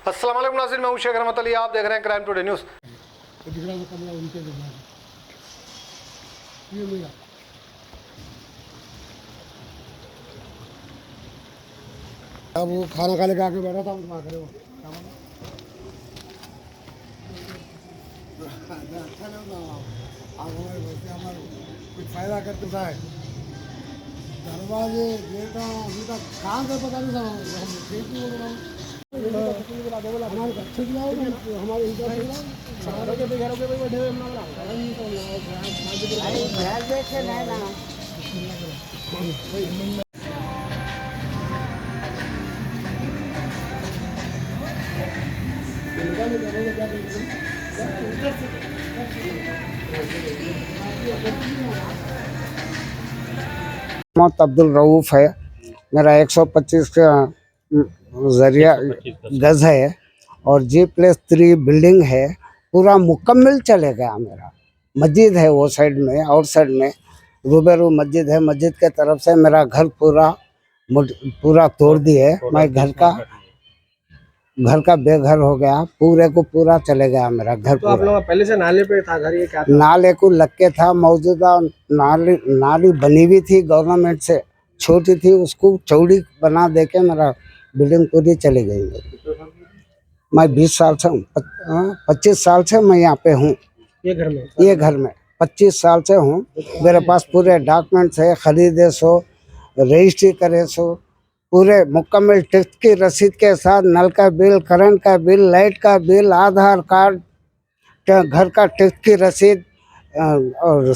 अस्सलाम वालेकुम नाज़रीन, मैं हूं शेख रहमत अली। आप देख रहे हैं क्राइम टुडे न्यूज़। अब वो खाना खाने के आके बैठा था, वहाँ खड़े हो अच्छा नहीं होता। आप हमारे बच्चे हमारे कुछ फायदा करते था, दरवाजे गेटा अभी तक कहाँ से पता नहीं था। हम खेती बोल रहा हूँ हमारे अच्छे दिलाओ, हमारे मोहम्मद अब्दुल रऊफ है। मेरा 125 का जरिया गज है और G+3 बिल्डिंग है। पूरा मुकम्मल चलेगा। मेरा मस्जिद है वो साइड में, आउट साइड में रूबेरू मस्जिद है। मस्जिद के तरफ से मेरा घर पूरा तोड़ दिए। मैं घर का बेघर हो गया। पूरे को पूरा चले गया मेरा घर। तो आप लोग पहले से नाले पे था घर, ये क्या था? नाले को लग के था। मौजूदा नाली बनी हुई थी गवर्नमेंट से, छोटी थी, उसको चौड़ी बना दे के मेरा बिल्डिंग पूरी चली गई। मैं 20 साल से 25 साल से मैं यहाँ पे हूँ। ये घर में 25 साल से हूँ। मेरे पास पूरे डॉक्यूमेंट्स है, खरीदे सो, रजिस्ट्री करे सो, पूरे मुकम्मल टैक्स की रसीद के साथ, नल का बिल, करंट का बिल, लाइट का बिल, आधार कार्ड, घर का टैक्स की रसीद और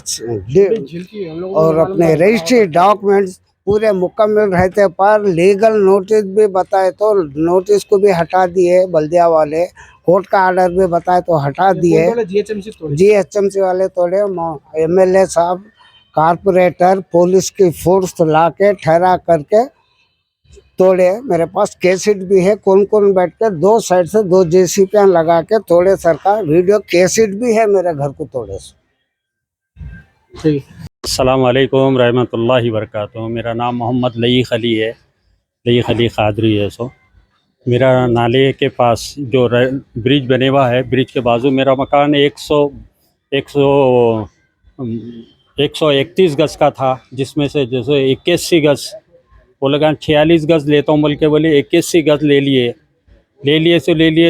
अपने रजिस्ट्री डॉक्यूमेंट्स पूरे मुकम्मल रहते पर लीगल नोटिस भी बताए तो नोटिस को भी हटा दिए बल्दिया वाले। कोर्ट का ऑर्डर भी बताए तो हटा दिए। GHMC वाले तोड़े। MLA साहब, कारपोरेटर, पुलिस की फोर्स ला के ठहरा करके तोड़े। मेरे पास कैसेट भी है। कौन कौन बैठ कर 2 साइड से 2 JCB लगा के तोड़े। सरकार वीडियो कैसेट भी है मेरे घर को तोड़े। अस्सलाम वालेकुम रहमतुल्लाहि वबरकातुहू। मेरा नाम मोहम्मद लईक अली है, लईक अली क़ादरी है। मेरा नाले के पास जो ब्रिज बने हुआ है, ब्रिज के बाजू मेरा मकान 131 गज़ का था, जिसमें से जैसे 81 गज़ वो लगा 46 गज़ लेता हूँ बोल के बोले 81 गज़ ले लिए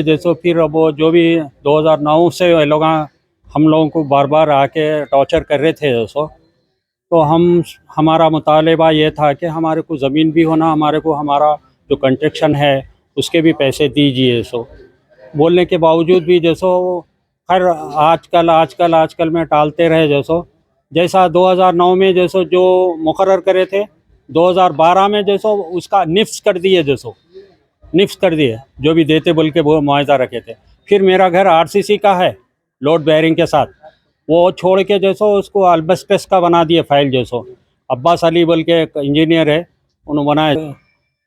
जैसे। फिर अब वो जो भी 2009 से लोग हम लोगों को बार बार आके टॉर्चर कर रहे थे जैसो। तो हमारा मुतालबा ये था कि हमारे को ज़मीन भी होना, हमारे को हमारा जो कंस्ट्रक्शन है उसके भी पैसे दीजिए। बोलने के बावजूद भी जैसो हर आजकल में टालते रहे। जैसा 2009 में जैसो जो मुकर्रर करे थे, 2012 में जैसो उसका निफ्स कर दिए जो भी देते बोल के वो मुआवजा रखे थे। फिर मेरा घर RCC का है, लोड बेयरिंग के साथ, वो छोड़ के जैसो उसको अल्बेस्टस का बना दिए फाइल। अब्बास अली बोल के एक इंजीनियर है, उन्होंने बनाया।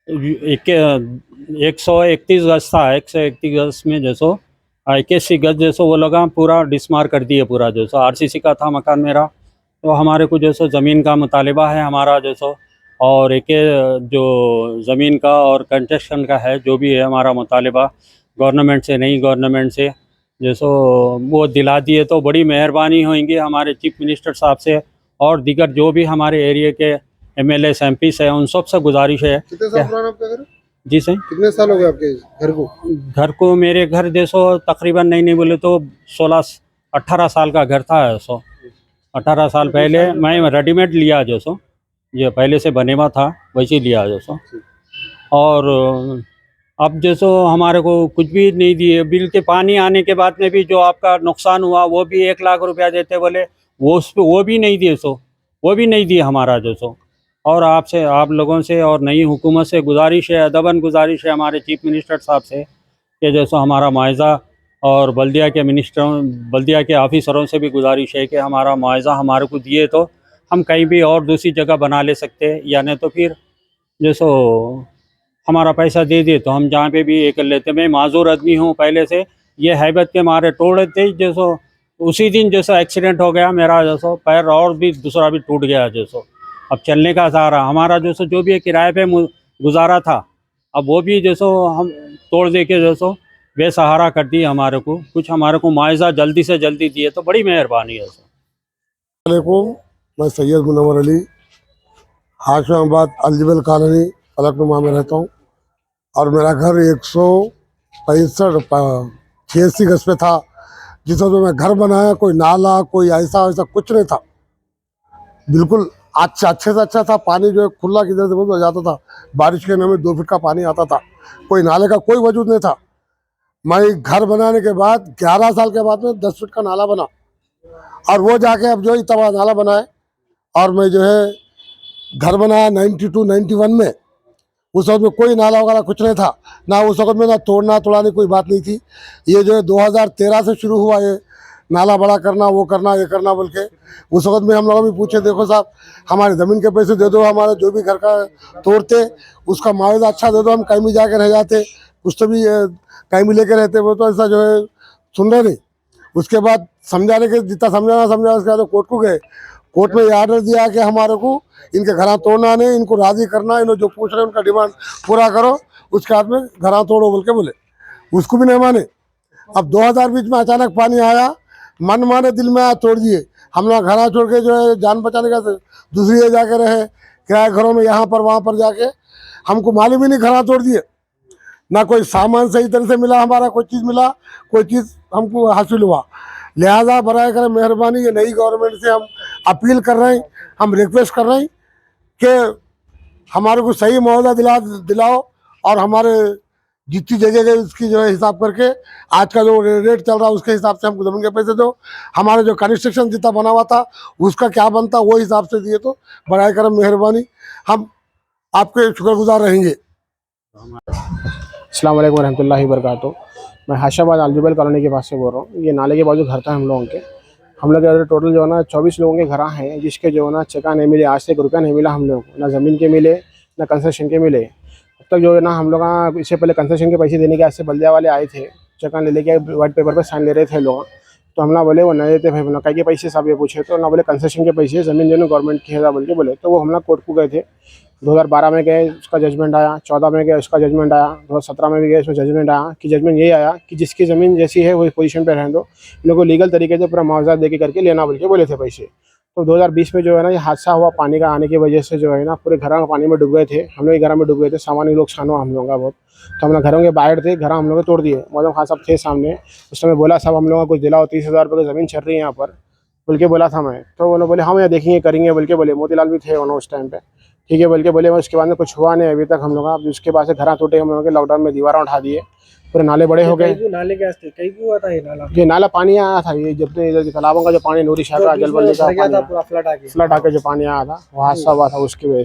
131 गज़ था, 131 गज़ में 81 गज़ वो लगा पूरा डिसमार कर दिए पूरा। RCC का था मकान मेरा। तो हमारे को ज़मीन का मुतालबा है हमारा और एक जो ज़मीन का और कंस्ट्रक्शन का है, जो भी है हमारा मुतालबा गवर्नमेंट से, नई गवर्नमेंट से वो दिला दिए तो बड़ी मेहरबानी होगी हमारे चीफ मिनिस्टर साहब से और दीगर जो भी हमारे एरिया के MLA MP से, उन सब से गुजारिश है। कितने साल पुराना आपका घर? जी सही। कितने साल हो गए आपके घर को? मेरे घर तकरीबन नहीं बोले तो 16-18 साल का घर था। 18 साल पहले मैं रेडीमेड लिया ये पहले से बने हुआ था वैसे लिया और अब हमारे को कुछ भी नहीं दिए। बिल के पानी आने के बाद में भी जो आपका नुकसान हुआ वो भी 1 लाख रुपया देते बोले, वो भी नहीं दिए। वो भी नहीं दिए हमारा और आपसे, आप लोगों से और नई हुकूमत से गुजारिश है, अदबन गुजारिश है हमारे चीफ मिनिस्टर साहब से कि हमारा मुआवजा, और बल्दिया के ऑफिसरों से भी गुजारिश है कि हमारा मुआवजा हमारे को दिए तो हम कहीं भी और दूसरी जगह बना ले सकते हैं, या नहीं तो फिर हमारा पैसा दे दे तो हम जहाँ पे भी ये कर लेते। मैं माजूर आदमी हूँ पहले से, ये हैबत के मारे तोड़े थे। उसी दिन एक्सीडेंट हो गया मेरा, पैर और भी दूसरा भी टूट गया। अब चलने का सहारा हमारा जो भी किराए पे गुजारा था, अब वो भी हम तोड़ दे के बेसहारा कर दी हमारे को। कुछ हमारे को मुआवजा जल्दी से जल्दी दिए तो बड़ी मेहरबानी है सर। वालेकुम, मैं सैयद मुनव्वर अली हाशिमाबाद अलजबल कॉलोनी फलकनुमा में रहता हूँ और मेरा घर 165 गज पे था। जिस वक्त मैं घर बनाया कोई नाला कोई ऐसा वैसा कुछ नहीं था, बिल्कुल अच्छे से अच्छा था। पानी जो है खुला किधर से बंद हो जाता था, बारिश के समय 2 फीट का पानी आता था, कोई नाले का कोई वजूद नहीं था। मैं घर बनाने के बाद 11 साल के बाद में 10 फीट का नाला बना और वो जाके अब जो इतना बड़ा नाला बनाए। और मैं जो है घर बनाया 92-91 में, उस वक्त में कोई नाला वगैरह कुछ नहीं था, ना उस वक्त में ना तोड़ाने कोई बात नहीं थी। ये जो है 2013 से शुरू हुआ ये नाला बड़ा करना, वो करना, ये करना बोल के। उस वक्त में हम लोग भी पूछे, देखो साहब हमारे ज़मीन के पैसे दे दो, हमारे जो भी घर का तोड़ते उसका मुआवजा अच्छा दे दो, हम कहीं भी जाके रह जाते, कुछ तो भी कहीं भी लेके रहते। वो तो ऐसा जो है सुन रहे नहीं। उसके बाद समझाने के जितना समझाना उसके बाद कोर्ट को गए। कोर्ट में ये आर्डर दिया कि हमारे को इनके घर तोड़ना नहीं, इनको राज़ी करना, इन्होंने जो पूछ रहे हैं उनका डिमांड पूरा करो, उसके बाद में घर तोड़ो बोल के बोले। उसको भी नहीं माने। अब 2020 में अचानक पानी आया, मन माने दिल में आया, तोड़ दिए। हम लोग घर छोड़ के जो है जान बचाने का दूसरी जगह जाके रहे, किराए घरों में, यहाँ पर वहाँ पर जाके। हमको मालूम ही नहीं, घर तोड़ दिए। ना कोई सामान सही तरह से मिला, हमारा कोई चीज़ मिला, कोई चीज़ हमको हासिल हुआ। लिहाजा बराए करें मेहरबानी, ये नई गवर्नमेंट से हम अपील कर रहे हैं, हम रिक्वेस्ट कर रहे हैं कि हमारे को सही मुआवजा दिलाओ और हमारे जितनी जगह गई उसकी जो है हिसाब करके, आज का जो रेट चल रहा है उसके हिसाब से हमको ज़मीन के पैसे दो। हमारे जो कंस्ट्रक्शन जितना बना हुआ था उसका क्या बनता वो हिसाब से दिए तो बराए करम मेहरबानी, हम आपके शुक्रगुजार रहेंगे। अस्सलाम वालेकुम रहमतुल्लाहि वबरकातुहू। मैं हाशिमाबाद अलजबल कॉलोनी के पास से बोल रहा हूँ। ये नाले के बाजू घर था हम लोगों के। हम लोग टोटल जो है ना 24 लोगों के घर हैं, जिसके जो है ना चेका नहीं मिले, आज से 1 रुपया नहीं मिला हम लोगों को, ना ज़मीन के मिले ना कंसेशन के मिले। अब तक जो है ना हम लोग इससे पहले कंसेशन के पैसे देने के आज से बल्दिया वाले आए थे, चेका ले लेके वाइट पेपर पर साइन ले रहे थे लोग। तो हम ना बोले वो नहीं देते भाई, ना कई के पैसे सब ये पूछे तो ना बोले कंसेशन के पैसे, ज़मीन जो है गवर्नमेंट की है बोल के बोले। तो वो हम लोग कोर्ट को गए थे। 2012 में गए, उसका जजमेंट आया। 14 में गए, उसका जजमेंट आया। 2017 में भी गए, उसमें जजमेंट आया कि जजमेंट ये आया कि जिसकी ज़मीन जैसी है वही पोजीशन पे रहने दो, इन लोगों को लीगल तरीके से पूरा मुआवजा दे के करके लेना बोल के बोले थे पैसे। तो 2020 में जो है ना ये हादसा हुआ, पानी का आने की वजह से जो है ना पूरे घर पानी में डूब गए थे। हम लोग घर में डूब गए थे, सामान्य लोग छानो हम लोगों का बहुत। तो हम लोग घरों के बाहर थे, घर हम लोग तोड़ दिए। मौजूद खान साहब थे सामने, उस समय बोला साहब हम लोगों को कुछ दिलाओ, 30,000 रुपये की ज़मीन चल रही है यहाँ पर बोल के बोला था मैं। तो उन्होंने बोले हम यहाँ देखेंगे करेंगे बोल के बोले। मोतीलाल भी थे उन्होंने उस टाइम पे, ठीक है बोल के बोले। उसके बाद में कुछ हुआ नहीं अभी तक हम लोग। अब उसके बाद से घर टूटे हम लोगों के, लॉकडाउन में दीवारें उठा दिए, पूरे नाले बड़े हो गए। नाले के कई हुआ था ये नाला पानी आया था, ये जब इधर तालाबों का जो पानी नूरी शाखा जलबल का पूरा फ्लड फ्लड आके जो पानी आया था वो हादसा हुआ था उसकी वजह से।